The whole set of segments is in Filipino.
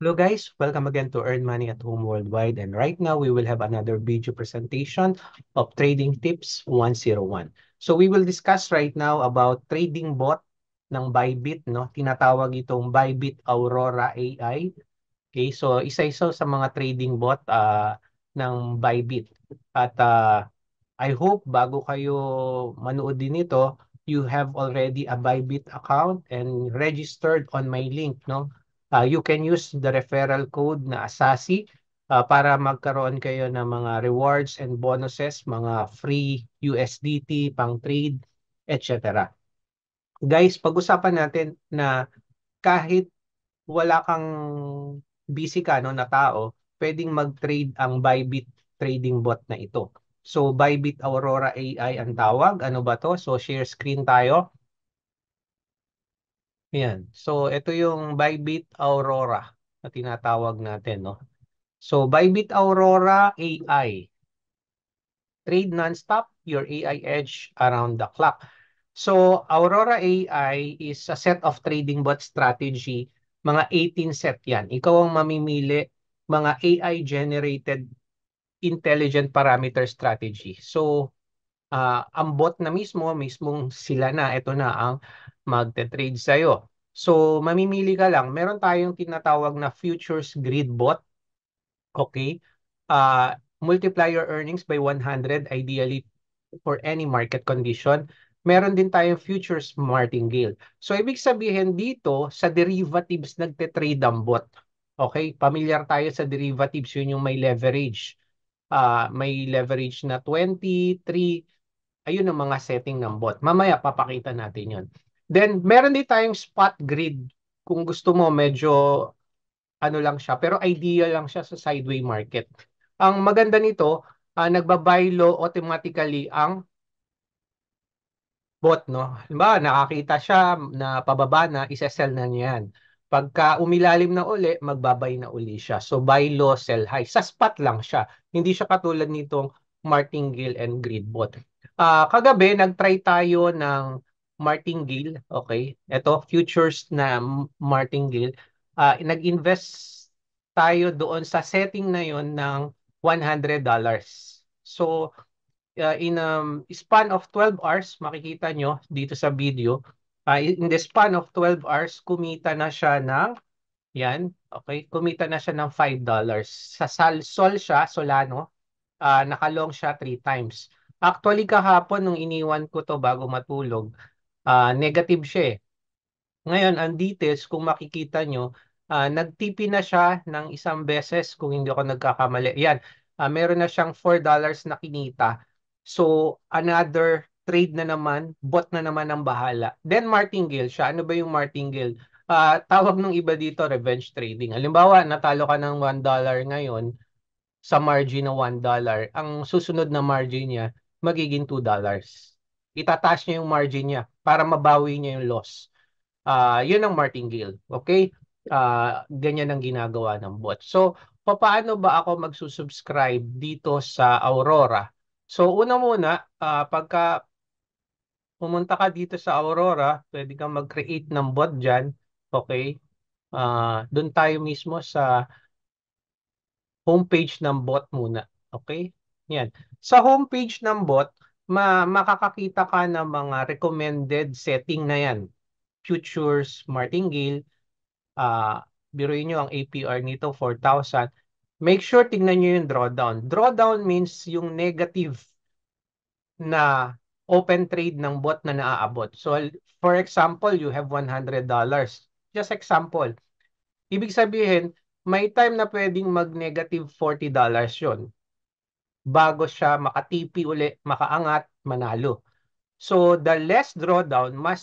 Hello guys, welcome again to Earn Money at Home Worldwide, and right now we will have another video presentation of Trading Tips 101. So we will discuss right now about trading bot ng Bybit, no? Tinatawag itong Bybit Aurora AI. Okay, so isa-isa sa mga trading bot ng Bybit. At I hope bago kayo manood din ito, you have already a Bybit account and registered on my link, no? You can use the referral code na ASASI para magkaroon kayo ng mga rewards and bonuses, mga free USDT, pang trade, etc. Guys, pag-usapan natin na kahit wala kang busy ka no, na tao, pwedeng mag-trade ang Bybit trading bot na ito. So, Bybit Aurora AI ang tawag. Ano ba to? So, share screen tayo. Yan. So, ito yung Bybit Aurora na tinatawag natin, no? So, Bybit Aurora AI. Trade non-stop, your AI edge around the clock. So, Aurora AI is a set of trading bot strategy. Mga 18 set yan. Ikaw ang mamimili mga AI-generated intelligent parameter strategy. So, ang bot na mismong sila na, ito na ang magte-trade sa'yo. So, mamimili ka lang. Meron tayong tinatawag na futures grid bot. Okay? Multiply your earnings by 100, ideally for any market condition. Meron din tayong futures martingale. So, ibig sabihin dito, sa derivatives nagte-trade ang bot. Okay? Pamilyar tayo sa derivatives, yun yung may leverage. May leverage na 23, ayun ang mga setting ng bot. Mamaya papakita natin yun. Then, meron din tayong spot grid. Kung gusto mo, medyo ano lang siya, pero ideal lang siya sa sideway market. Ang maganda nito, nagbabuy low automatically ang bot, no? Halimbawa, nakakita siya na pababa na, isa-sell na niya yan. Pagka umilalim na uli, magbabay na uli siya. So, buy low, sell high. Sa spot lang siya. Hindi siya katulad nitong martingale and grid bot. Kagabi, nag-try tayo ng martingale. Okay? Ito, futures na martingale. Nag-invest tayo doon sa setting na yon ng $100. So, in a span of 12 hours, makikita nyo dito sa video, in the span of 12 hours, kumita na siya ng, yan, okay, kumita na siya ng $5. Sa Sol siya, Solano, nakalong siya 3 times. Actually, kahapon, nung iniwan ko to bago matulog, negative siya eh. Ngayon, ang details, kung makikita nyo, nagtipi na siya ng isang beses kung hindi ako nagkakamali. Yan, meron na siyang $4 na kinita. So, another trade na naman, bot na naman ang bahala. Then, martingale siya. Ano ba yung martingale? Tawag ng iba dito, revenge trading. Halimbawa, natalo ka ng $1 ngayon sa margin na $1. Ang susunod na margin niya, magiging $2. Itataas niya yung margin niya para mabawi niya yung loss. Yun ang martingale. Okay? Ganyan ang ginagawa ng bot. So, paano ba ako magsusubscribe dito sa Aurora? So, una muna, pagka pumunta ka dito sa Aurora, pwede kang mag-create ng bot dyan. Okay? Doon tayo mismo sa homepage ng bot muna. Okay? Yan. Sa homepage ng bot, makakakita ka ng mga recommended setting na yan. Futures, martingale, biruin nyo ang APR nito 4,000. Make sure tingnan nyo yung drawdown. Drawdown means yung negative na open trade ng bot na naaabot. So, for example, you have $100. Just example. Ibig sabihin, may time na pwedeng mag-negative $40 yon bago siya makatipi uli, makaangat, manalo. So, the less drawdown, mas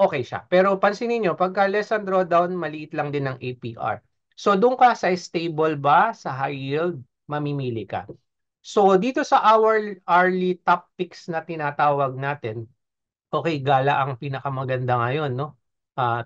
okay siya. Pero pansinin nyo, pagka less ang drawdown, maliit lang din ang APR. So, doon ka sa stable ba, sa high yield, mamimili ka. So, dito sa hourly top picks na tinatawag natin, okay, Gala ang pinakamaganda ngayon, no?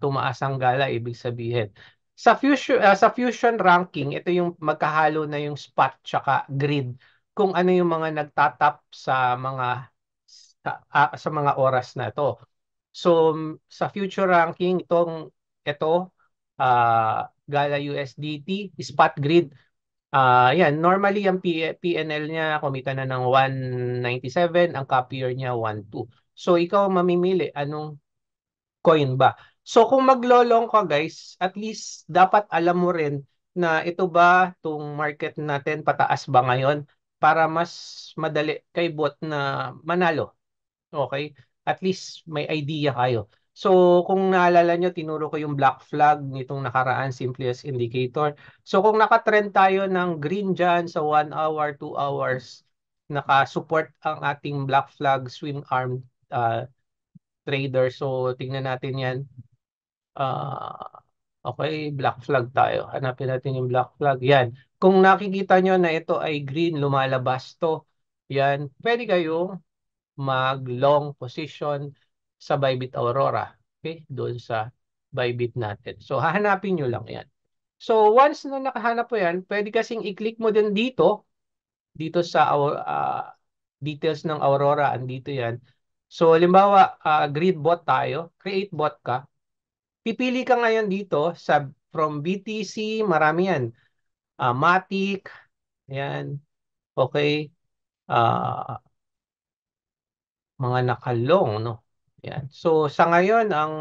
Tumaas ang Gala, ibig sabihin. Sa fusion ranking, ito yung magkahalo na yung spot tsaka grid kung ano yung mga nagtatap sa mga oras na ito. So, sa future ranking, ito, Gala USDT, spot grid. Yan, normally ang PNL niya kumita na ng 197, ang cap year niya 12. So ikaw mamimili anong coin ba? So kung maglolong ka guys, at least dapat alam mo rin na ito ba tung market natin pataas ba ngayon para mas madali kay bot na manalo. Okay? At least may idea kayo. So, kung naalala nyo, tinuro ko yung black flag nitong nakaraan, simplest indicator. So, kung nakatrend tayo ng green dyan sa 1 hour, 2 hours, naka-support ang ating black flag swing arm trader. So, tingnan natin yan. Okay, black flag tayo. Hanapin natin yung black flag. Yan. Kung nakikita nyo na ito ay green, lumalabas to. Yan. Pwede kayong mag-long position sa Bybit Aurora. Okay? Doon sa Bybit natin. So, hahanapin nyo lang yan. So, once na nakahanap po yan, pwede kasing i-click mo din dito sa details ng Aurora. Andito yan. So, halimbawa, grid bot tayo. Create bot ka. Pipili ka ngayon dito sa from BTC, marami yan. Matic, yan. Okay. Ah, mga nakalong, no? Yan. So, sa ngayon, ang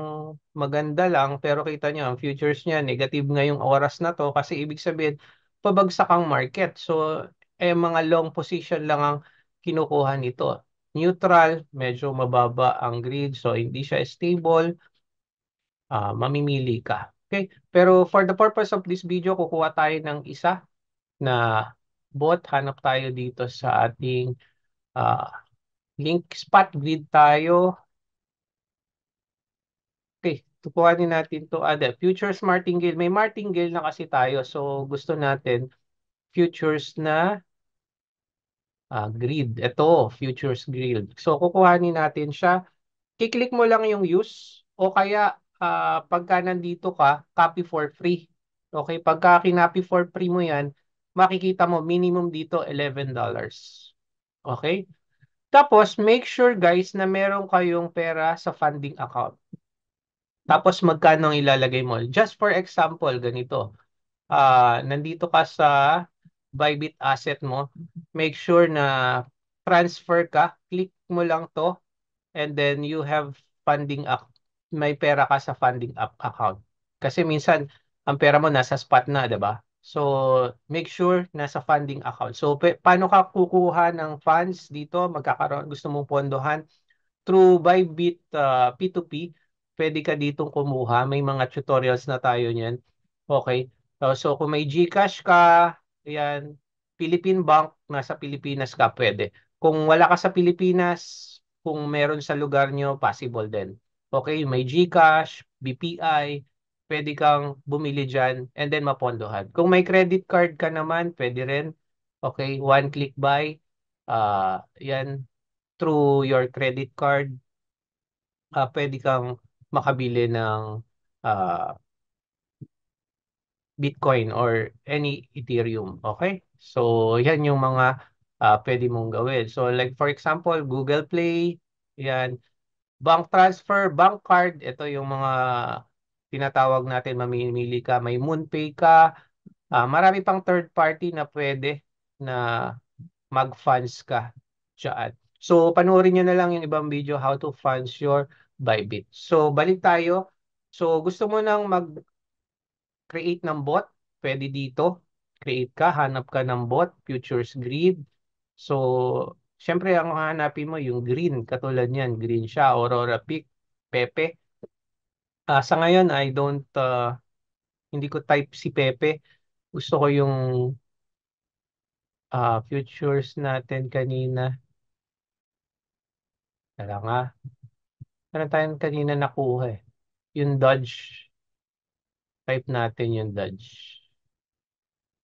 maganda lang, pero kita nyo, ang futures niya, negative ngayong oras na to, kasi ibig sabihin, pabagsak ang market. So, mga long position lang ang kinukuha nito. Neutral, medyo mababa ang grid, so hindi siya stable, mamimili ka. Okay? Pero for the purpose of this video, kukuha tayo ng isa na bot. Hanap tayo dito sa ating ah, link spot grid tayo. Okay, tukuhanin natin to futures martingale. May martingale na kasi tayo. So gusto natin futures na grid. Ito, futures grid. So kukuhanin natin siya. Kiklik mo lang yung use o kaya pagka nandito ka, copy for free. Okay, pagka kinopy for free mo yan, makikita mo minimum dito $11. Okay? Tapos make sure guys na meron kayong pera sa funding account. Tapos magkano ang ilalagay mo? Just for example, ganito. Nandito ka sa Bybit asset mo. Make sure na transfer ka. Click mo lang to. And then you have funding may pera ka sa funding account. Kasi minsan, ang pera mo nasa spot na, 'di ba? So, make sure nasa funding account. So, paano ka kukuha ng funds dito? Magkakaroon, gusto mong pondohan? Through Bybit P2P, pwede ka ditong kumuha. May mga tutorials na tayo niyan. Okay. So kung may GCash ka, yan, Philippine Bank, nasa Pilipinas ka, pwede. Kung wala ka sa Pilipinas, kung meron sa lugar nyo, possible din. Okay, may GCash, BPI, pwede kang bumili dyan and then mapondohan. Kung may credit card ka naman, pwede rin. Okay, one click buy. Yan, through your credit card, pwede kang makabili ng ah, Bitcoin or any Ethereum. Okay? So, yan yung mga pwede mong gawin. So, like for example, Google Play, yan, bank transfer, bank card, ito yung mga tinatawag natin, mamimili ka, may MoonPay ka, marami pang third party na pwede na mag-funds ka dyan. So, panoorin nyo na lang yung ibang video how to funds your Bybit. So, balik tayo. So, gusto mo nang mag-create ng bot? Pwede dito. Create ka, hanap ka ng bot, futures grid. So, syempre, ang hanapin mo yung green. Katulad niyan, green siya, Aurora Peak, Pepe. Sa ngayon, hindi ko type si Pepe. Gusto ko yung futures natin kanina. Tara nga. Ano tayo kanina nakuha eh. Yung Dodge. Type natin yung Dodge.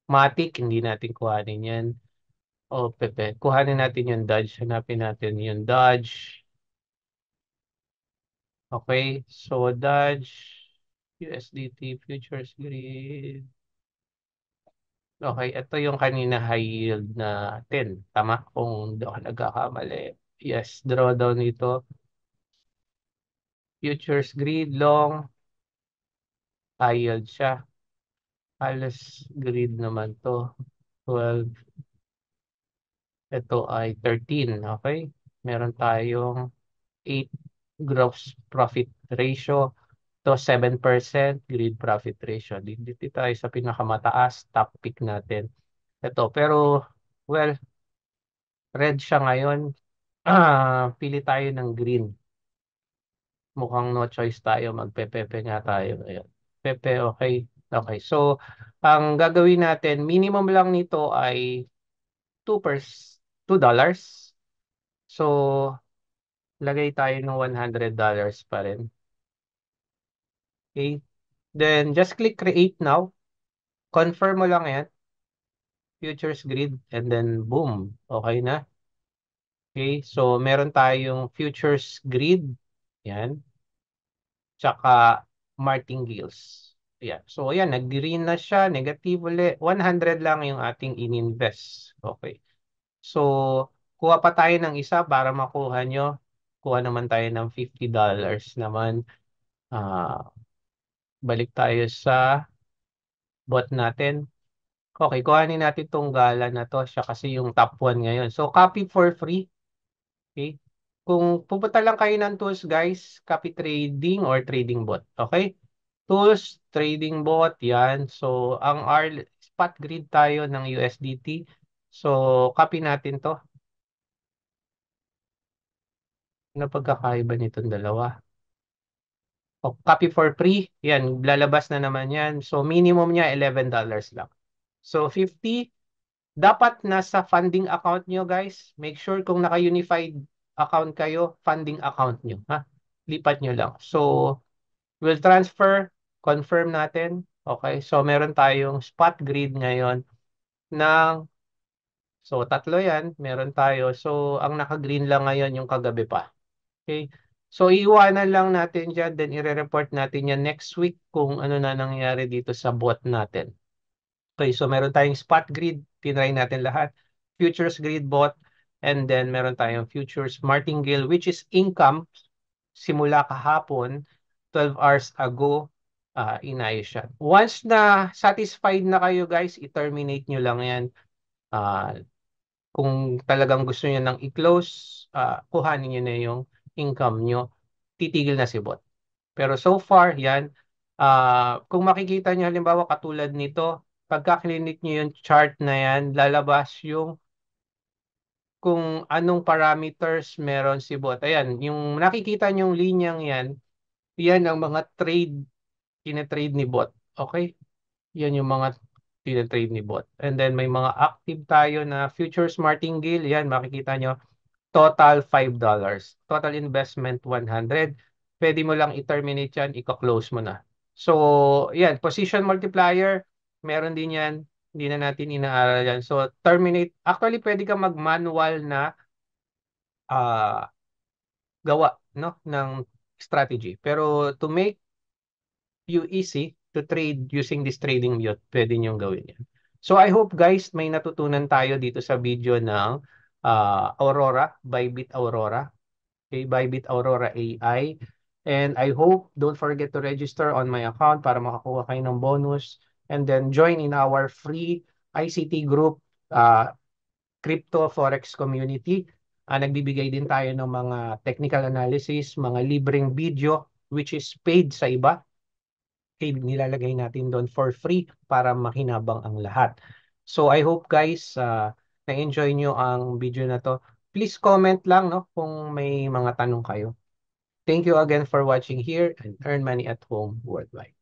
Matic, hindi natin kuhanin yan. O, Pepe. Kuhanin natin yung Dodge. Hanapin natin yung Dodge. Okay. So, Dodge. USDT Futures Grid. Okay. Ito yung kanina high yield natin. Tama? Kung doon nagkakamali. Yes. Drawdown nito. Futures Grid Long. High yield siya. Halos grid naman to. 12. Ito ay 13. Okay? Meron tayong 8 gross profit ratio to 7% grid profit ratio. Dito tayo sa pinakamataas, top pick natin. Ito, pero, well, red siya ngayon. Pili tayo ng green. Mukhang no choice tayo. Magpe-pepe nga tayo. Ayan. Pepe, okay. Okay. So, ang gagawin natin, minimum lang nito ay 2 $2. So, lagay tayo ng $100 pa rin. Okay. Then, just click create now. Confirm mo lang yan. Futures grid. And then, boom. Okay na. Okay. So, meron tayong futures grid. Yan. Tsaka martingales. Yan. So, ayan, nag-green na siya, negative ulit. 100 lang yung ating ininvest. Okay. So, kuha pa tayo ng isa para makuha nyo. Kuha naman tayo ng $50 naman. Ah, balik tayo sa bot natin. Okay, kuhanin natin tong gala na to. Siya kasi yung top 1 ngayon. So, copy for free. Okay. Kung pupunta lang kayo ng tools, guys, copy trading or trading bot. Okay? Tools, trading bot, yan. So, ang spot grid tayo ng USDT. So, copy natin to. Ano pagkakaiba nitong dalawa? O, copy for free. Yan, lalabas na naman yan. So, minimum niya $11 lang. So, 50. Dapat nasa funding account nyo, guys. Make sure kung naka-unified account kayo, funding account nyo. Ha? Lipat nyo lang. So, we'll transfer. Confirm natin. Okay, so meron tayong spot grid ngayon ng, so tatlo yan, meron tayo. So ang naka-green lang ngayon yung kagabi pa. Okay, so iiwanan lang natin dyan, then i-report natin yan next week kung ano na nangyari dito sa bot natin. Okay, so meron tayong spot grid, tinry natin lahat. Futures grid bot, and then meron tayong futures martingale, which is income simula kahapon, 12 hours ago, inayos siya. Once na satisfied na kayo, guys, i-terminate nyo lang yan. Ah, kung talagang gusto nyo nang i-close, kuhanin nyo na yung income nyo. Titigil na si bot. Pero so far, yan. Kung makikita nyo, halimbawa, katulad nito, pagka-clinic nyo yung chart na yan, lalabas yung kung anong parameters meron si bot. Ayan, yung nakikita nyong linyang yan, yan ang mga tinatrade ni bot. Okay? Yan yung mga tinatrade ni bot. And then may mga active tayo na futures martingale. Yan, makikita nyo. Total $5. Total investment 100. Pwede mo lang i-terminate yan, i-close mo na. So, yan. Position multiplier, meron din yan. Hindi na natin inaaral yan. So, terminate. Actually, pwede ka mag-manual na ah, gawa no, ng strategy. Pero to make you easy to trade using this trading method, pwede niyong gawin yan. So I hope guys may natutunan tayo dito sa video ng Aurora, Bybit Aurora. Okay, Bybit Aurora AI. And I hope don't forget to register on my account para makakuha kayo ng bonus. And then join in our free ICT group, crypto forex community. Nagbibigay din tayo ng mga technical analysis, mga libreng video which is paid sa iba. Nilalagay natin doon for free para makinabang ang lahat. So I hope guys na-enjoy nyo ang video na to. Please comment lang no kung may mga tanong kayo. Thank you again for watching here and earn money at home worldwide.